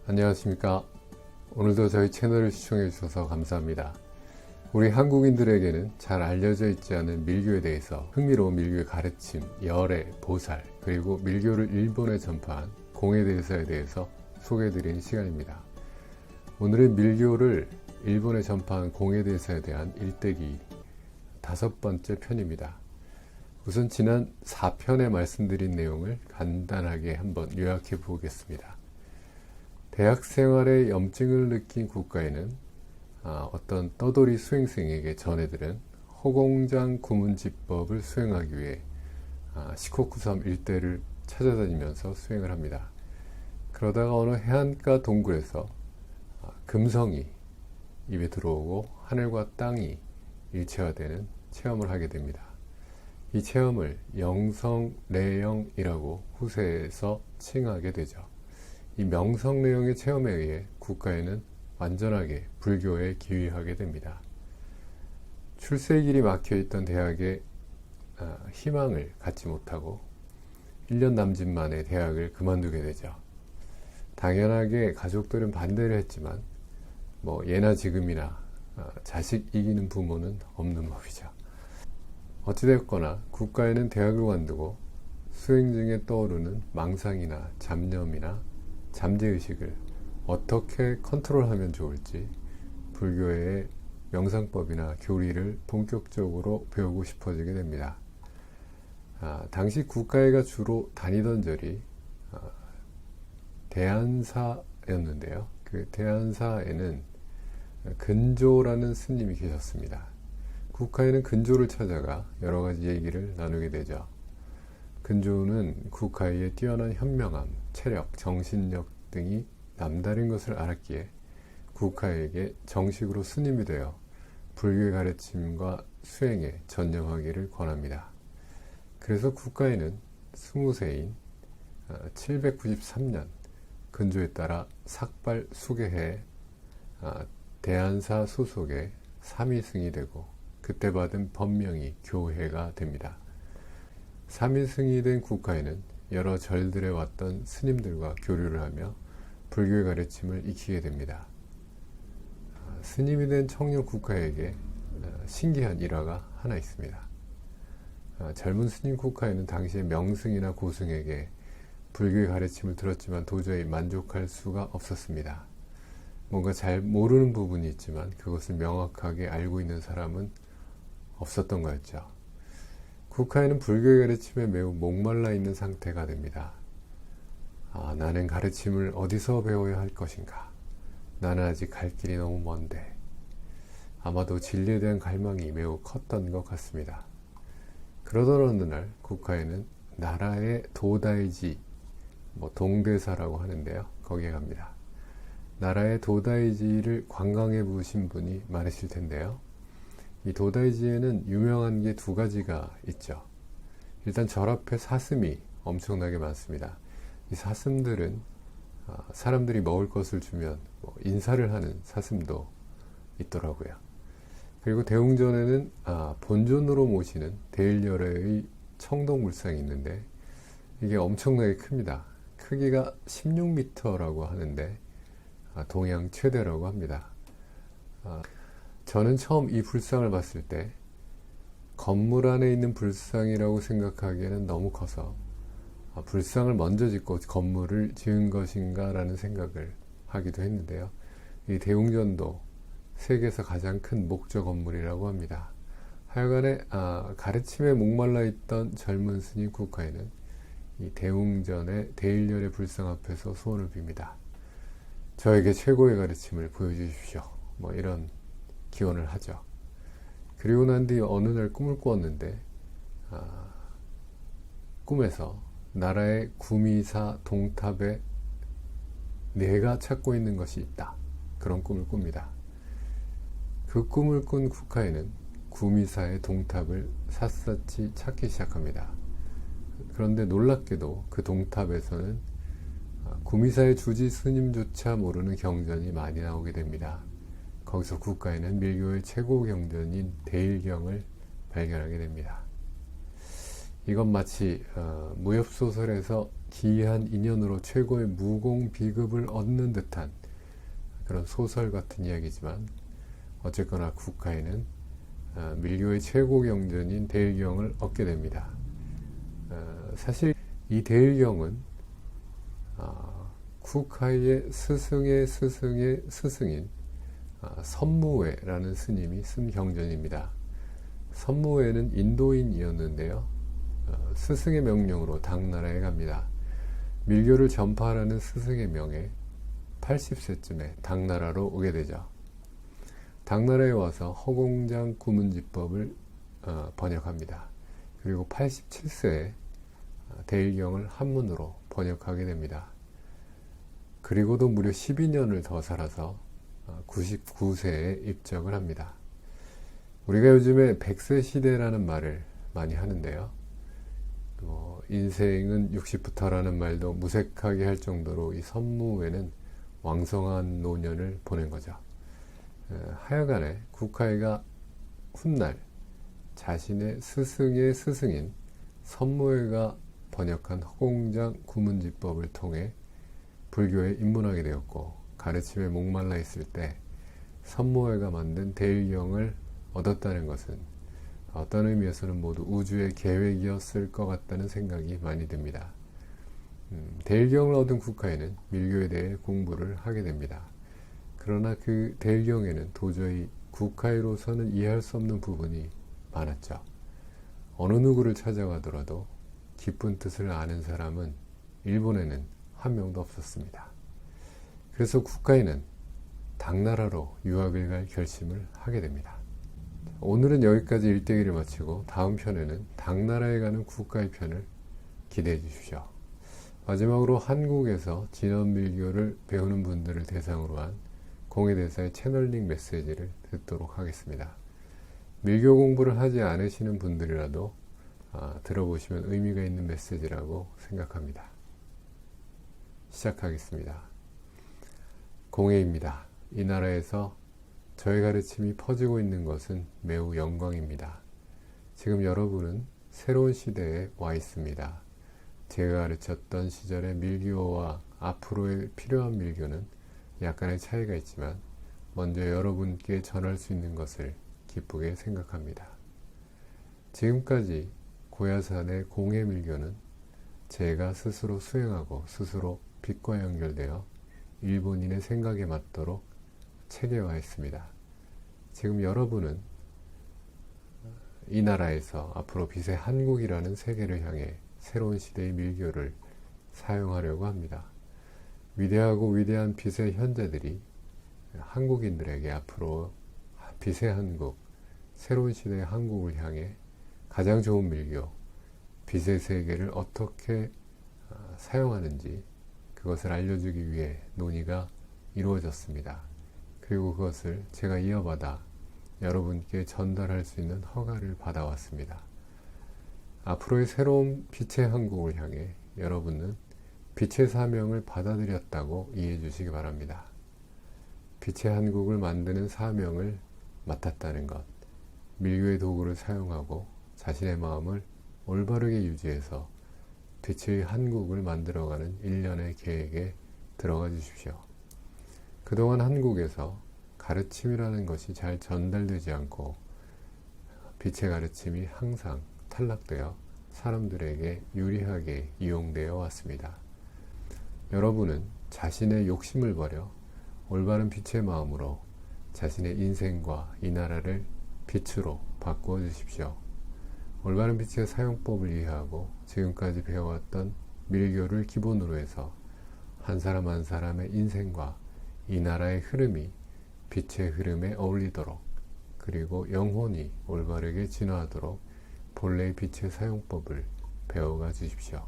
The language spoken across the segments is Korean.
안녕하십니까. 오늘도 저희 채널을 시청해 주셔서 감사합니다. 우리 한국인들에게는 잘 알려져 있지 않은 밀교에 대해서 흥미로운 밀교의 가르침, 열애, 보살, 그리고 밀교를 일본에 전파한 공예대사에 대해서 소개해 드리는 시간입니다. 오늘은 밀교를 일본에 전파한 공예대사에 대한 일대기 5번째 편입니다. 우선 지난 4편에 말씀드린 내용을 간단하게 한번 요약해 보겠습니다. 대학 생활에 염증을 느낀 국가에는 어떤 떠돌이 수행생에게 전해들은 허공장 구문지법을 수행하기 위해 시코쿠섬 일대를 찾아다니면서 수행을 합니다. 그러다가 어느 해안가 동굴에서 금성이 입에 들어오고 하늘과 땅이 일체화되는 체험을 하게 됩니다. 이 체험을 영성례영이라고 후세에서 칭하게 되죠. 이 명성례영의 체험에 의해 국가에는 완전하게 불교에 기위하게 됩니다. 출세의 길이 막혀있던 대학에 희망을 갖지 못하고 1년 남짓 만에 대학을 그만두게 되죠. 당연하게 가족들은 반대를 했지만 예나 지금이나 자식 이기는 부모는 없는 법이죠. 어찌되었거나 국가에는 대학을 관두고 수행 중에 떠오르는 망상이나 잡념이나 잠재의식을 어떻게 컨트롤하면 좋을지 불교의 명상법이나 교리를 본격적으로 배우고 싶어지게 됩니다. 당시 국가에가 주로 다니던 절이 대안사였는데요. 그 대안사에는 근조라는 스님이 계셨습니다. 국가에는 근조를 찾아가 여러 가지 얘기를 나누게 되죠. 근조는 국가의 뛰어난 현명함, 체력, 정신력 등이 남다른 것을 알았기에 국가에게 정식으로 스님이 되어 불교의 가르침과 수행에 전념하기를 권합니다. 그래서 국가에는 20세인 793년 근조에 따라 삭발 수계해 대안사 소속의 삼위승이 되고 그때 받은 법명이 교회가 됩니다. 삼위승이 된 국가에는 여러 절들에 왔던 스님들과 교류를 하며 불교의 가르침을 익히게 됩니다. 스님이 된 청년 국가에게 신기한 일화가 하나 있습니다. 젊은 스님 국가에는 당시의 명승이나 고승에게 불교의 가르침을 들었지만 도저히 만족할 수가 없었습니다. 뭔가 잘 모르는 부분이 있지만 그것을 명확하게 알고 있는 사람은 없었던 거였죠. 국가에는 불교의 가르침에 매우 목말라 있는 상태가 됩니다. 나는 가르침을 어디서 배워야 할 것인가? 나는 아직 갈 길이 너무 먼데. 아마도 진리에 대한 갈망이 매우 컸던 것 같습니다. 그러던 어느 날 국가에는 나라의 도다이지, 동대사라고 하는데요. 거기에 갑니다. 나라의 도다이지를 관광해 보신 분이 많으실 텐데요. 이 도다이지에는 유명한 게 2가지가 있죠. 일단 절 앞에 사슴이 엄청나게 많습니다. 이 사슴들은 사람들이 먹을 것을 주면 인사를 하는 사슴도 있더라고요. 그리고 대웅전에는 본尊으로 모시는 대일열애의 청동물상이 있는데 이게 엄청나게 큽니다. 크기가 16m라고 하는데 동양 최대라고 합니다. 저는 처음 이 불상을 봤을 때 건물 안에 있는 불상이라고 생각하기에는 너무 커서 불상을 먼저 짓고 건물을 지은 것인가 라는 생각을 하기도 했는데요. 이 대웅전도 세계에서 가장 큰 목조 건물이라고 합니다. 하여간에 가르침에 목말라 있던 젊은 스님 국가에는 이 대웅전의 대일열의 불상 앞에서 소원을 빕니다. 저에게 최고의 가르침을 보여주십시오. 이런 기원을 하죠. 그리고 난 뒤 어느 날 꿈을 꾸었는데 꿈에서 나라의 구미사 동탑에 내가 찾고 있는 것이 있다. 그런 꿈을 꿉니다. 그 꿈을 꾼 국가에는 구미사의 동탑을 샅샅이 찾기 시작합니다. 그런데 놀랍게도 그 동탑에서는 구미사의 주지 스님조차 모르는 경전이 많이 나오게 됩니다. 거기서 국가에는 밀교의 최고 경전인 대일경을 발견하게 됩니다. 이건 마치 무협소설에서 기이한 인연으로 최고의 무공 비급을 얻는 듯한 그런 소설 같은 이야기지만, 어쨌거나 국하에는 밀교의 최고 경전인 대일경을 얻게 됩니다. 사실 이 대일경은 국하의 스승의 스승의 스승인 선무회라는 스님이 쓴 경전입니다. 선무회는 인도인이었는데요. 스승의 명령으로 당나라에 갑니다. 밀교를 전파하라는 스승의 명에 80세쯤에 당나라로 오게 되죠. 당나라에 와서 허공장 구문지법을 번역합니다. 그리고 87세에 대일경을 한문으로 번역하게 됩니다. 그리고도 무려 12년을 더 살아서 99세에 입적을 합니다. 우리가 요즘에 100세 시대라는 말을 많이 하는데요. 인생은 60부터라는 말도 무색하게 할 정도로 이 선무회는 왕성한 노년을 보낸 거죠. 하여간에 국하이가 훗날 자신의 스승의 스승인 선무회가 번역한 허공장 구문지법을 통해 불교에 입문하게 되었고, 가르침에 목말라 있을 때 선무회가 만든 대일경을 얻었다는 것은 어떤 의미에서는 모두 우주의 계획이었을 것 같다는 생각이 많이 듭니다. 대일경을 얻은 국하에는 밀교에 대해 공부를 하게 됩니다. 그러나 그 대일경에는 도저히 국하이로서는 이해할 수 없는 부분이 많았죠. 어느 누구를 찾아가더라도 깊은 뜻을 아는 사람은 일본에는 한 명도 없었습니다. 그래서 국하이는 당나라로 유학을 갈 결심을 하게 됩니다. 오늘은 여기까지 일대기를 마치고 다음 편에는 당나라에 가는 국가의 편을 기대해 주십시오. 마지막으로 한국에서 진원밀교를 배우는 분들을 대상으로 한 공예대사의 채널링 메시지를 듣도록 하겠습니다. 밀교 공부를 하지 않으시는 분들이라도 들어보시면 의미가 있는 메시지라고 생각합니다. 시작하겠습니다. 공예입니다. 이 나라에서 저의 가르침이 퍼지고 있는 것은 매우 영광입니다. 지금 여러분은 새로운 시대에 와 있습니다. 제가 가르쳤던 시절의 밀교와 앞으로의 필요한 밀교는 약간의 차이가 있지만 먼저 여러분께 전할 수 있는 것을 기쁘게 생각합니다. 지금까지 고야산의 공예 밀교는 제가 스스로 수행하고 스스로 빛과 연결되어 일본인의 생각에 맞도록 체계화했습니다. 지금 여러분은 이 나라에서 앞으로 빛의 한국이라는 세계를 향해 새로운 시대의 밀교를 사용하려고 합니다. 위대하고 위대한 빛의 현자들이 한국인들에게 앞으로 빛의 한국, 새로운 시대의 한국을 향해 가장 좋은 밀교, 빛의 세계를 어떻게 사용하는지 그것을 알려주기 위해 논의가 이루어졌습니다. 그리고 그것을 제가 이어받아 여러분께 전달할 수 있는 허가를 받아왔습니다. 앞으로의 새로운 빛의 한국을 향해 여러분은 빛의 사명을 받아들였다고 이해해 주시기 바랍니다. 빛의 한국을 만드는 사명을 맡았다는 것, 밀교의 도구를 사용하고 자신의 마음을 올바르게 유지해서 빛의 한국을 만들어가는 일련의 계획에 들어가 주십시오. 그동안 한국에서 가르침이라는 것이 잘 전달되지 않고 빛의 가르침이 항상 탈락되어 사람들에게 유리하게 이용되어 왔습니다. 여러분은 자신의 욕심을 버려 올바른 빛의 마음으로 자신의 인생과 이 나라를 빛으로 바꾸어 주십시오. 올바른 빛의 사용법을 이해하고 지금까지 배워왔던 밀교를 기본으로 해서 한 사람 한 사람의 인생과 이 나라의 흐름이 빛의 흐름에 어울리도록, 그리고 영혼이 올바르게 진화하도록 본래의 빛의 사용법을 배워가 주십시오.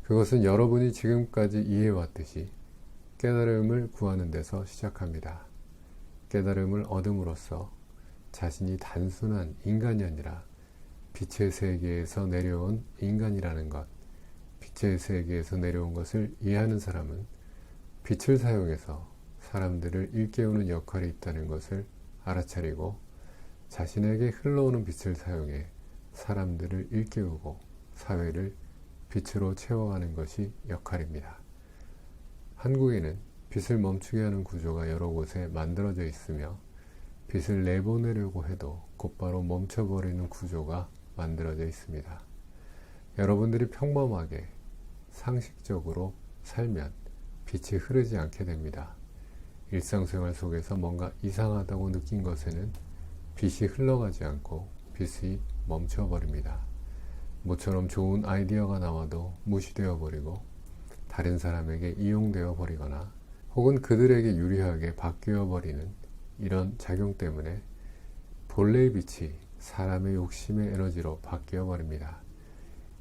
그것은 여러분이 지금까지 이해해왔듯이 깨달음을 구하는 데서 시작합니다. 깨달음을 얻음으로써 자신이 단순한 인간이 아니라 빛의 세계에서 내려온 인간이라는 것, 빛의 세계에서 내려온 것을 이해하는 사람은 빛을 사용해서 사람들을 일깨우는 역할이 있다는 것을 알아차리고 자신에게 흘러오는 빛을 사용해 사람들을 일깨우고 사회를 빛으로 채워가는 것이 역할입니다. 한국에는 빛을 멈추게 하는 구조가 여러 곳에 만들어져 있으며 빛을 내보내려고 해도 곧바로 멈춰버리는 구조가 만들어져 있습니다. 여러분들이 평범하게 상식적으로 살면 빛이 흐르지 않게 됩니다. 일상생활 속에서 뭔가 이상하다고 느낀 것에는 빛이 흘러가지 않고 빛이 멈춰버립니다. 모처럼 좋은 아이디어가 나와도 무시되어 버리고 다른 사람에게 이용되어 버리거나 혹은 그들에게 유리하게 바뀌어 버리는 이런 작용 때문에 본래의 빛이 사람의 욕심의 에너지로 바뀌어 버립니다.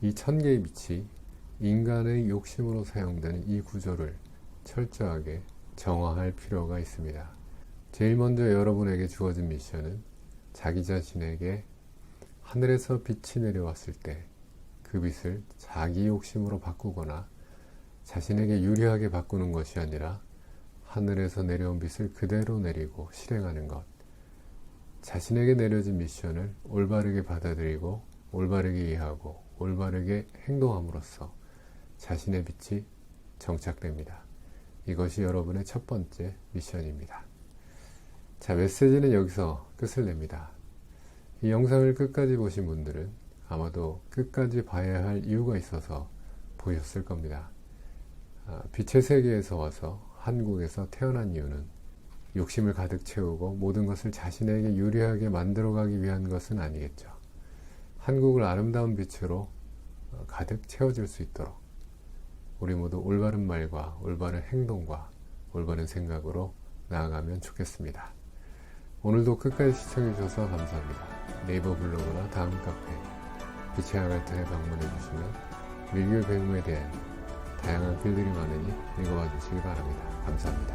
이 1000개의 빛이 인간의 욕심으로 사용되는 이 구조를 철저하게 정화할 필요가 있습니다. 제일 먼저 여러분에게 주어진 미션은 자기 자신에게 하늘에서 빛이 내려왔을 때 그 빛을 자기 욕심으로 바꾸거나 자신에게 유리하게 바꾸는 것이 아니라 하늘에서 내려온 빛을 그대로 내리고 실행하는 것. 자신에게 내려진 미션을 올바르게 받아들이고 올바르게 이해하고 올바르게 행동함으로써 자신의 빛이 정착됩니다. 이것이 여러분의 첫 번째 미션입니다. 자, 메시지는 여기서 끝을 냅니다. 이 영상을 끝까지 보신 분들은 아마도 끝까지 봐야 할 이유가 있어서 보셨을 겁니다. 빛의 세계에서 와서 한국에서 태어난 이유는 욕심을 가득 채우고 모든 것을 자신에게 유리하게 만들어가기 위한 것은 아니겠죠. 한국을 아름다운 빛으로 가득 채워질 수 있도록 우리 모두 올바른 말과 올바른 행동과 올바른 생각으로 나아가면 좋겠습니다. 오늘도 끝까지 시청해 주셔서 감사합니다. 네이버 블로그나 다음 카페 빛의 아갈등에 방문해 주시면 밀교 배움에 대한 다양한 글들이 많으니 읽어봐 주시기 바랍니다. 감사합니다.